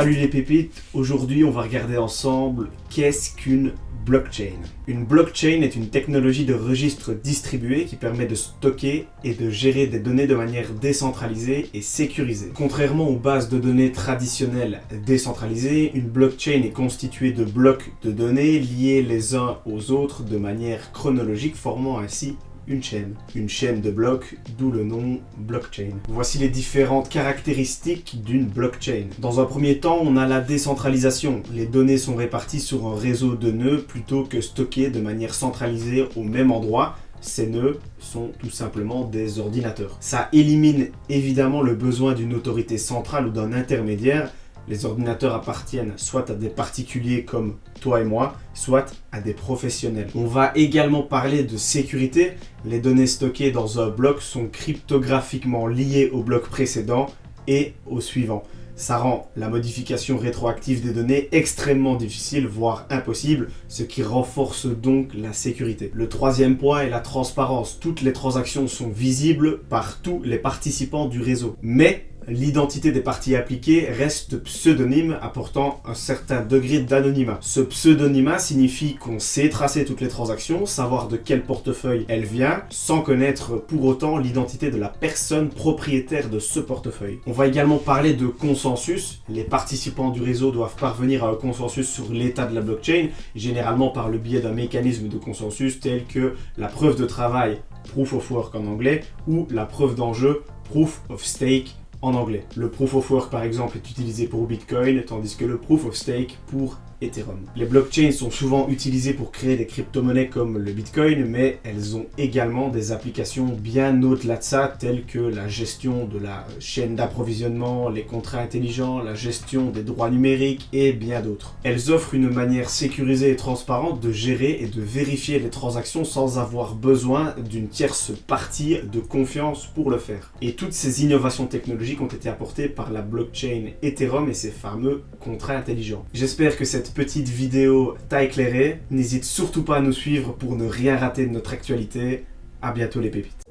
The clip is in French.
Salut les pépites, aujourd'hui on va regarder ensemble qu'est-ce qu'une blockchain. Une blockchain est une technologie de registre distribué qui permet de stocker et de gérer des données de manière décentralisée et sécurisée. Contrairement aux bases de données traditionnelles décentralisées, une blockchain est constituée de blocs de données liés les uns aux autres de manière chronologique, formant ainsi une chaîne de blocs, d'où le nom blockchain. Voici les différentes caractéristiques d'une blockchain. Dans un premier temps, on a la décentralisation. Les données sont réparties sur un réseau de nœuds plutôt que stockées de manière centralisée au même endroit. Ces nœuds sont tout simplement des ordinateurs. Ça élimine évidemment le besoin d'une autorité centrale ou d'un intermédiaire. Les ordinateurs appartiennent soit à des particuliers comme toi et moi, soit à des professionnels. On va également parler de sécurité. Les données stockées dans un bloc sont cryptographiquement liées au bloc précédent et au suivant. Ça rend la modification rétroactive des données extrêmement difficile, voire impossible, ce qui renforce donc la sécurité. Le troisième point est la transparence. Toutes les transactions sont visibles par tous les participants du réseau. Mais l'identité des parties appliquées reste pseudonyme, apportant un certain degré d'anonymat. Ce pseudonymat signifie qu'on sait tracer toutes les transactions, savoir de quel portefeuille elle vient, sans connaître pour autant l'identité de la personne propriétaire de ce portefeuille. On va également parler de consensus. Les participants du réseau doivent parvenir à un consensus sur l'état de la blockchain, généralement par le biais d'un mécanisme de consensus tel que la preuve de travail, proof of work en anglais, ou la preuve d'enjeu, proof of stake en anglais. Le Proof of Work par exemple est utilisé pour Bitcoin, tandis que le Proof of Stake pour Ethereum. Les blockchains sont souvent utilisées pour créer des crypto-monnaies comme le Bitcoin, mais elles ont également des applications bien au-delà de ça, telles que la gestion de la chaîne d'approvisionnement, les contrats intelligents, la gestion des droits numériques et bien d'autres. Elles offrent une manière sécurisée et transparente de gérer et de vérifier les transactions sans avoir besoin d'une tierce partie de confiance pour le faire. Et toutes ces innovations technologiques ont été apportées par la blockchain Ethereum et ses fameux contrats intelligents. J'espère que cette petite vidéo t'a éclairé. N'hésite surtout pas à nous suivre pour ne rien rater de notre actualité. À bientôt les pépites.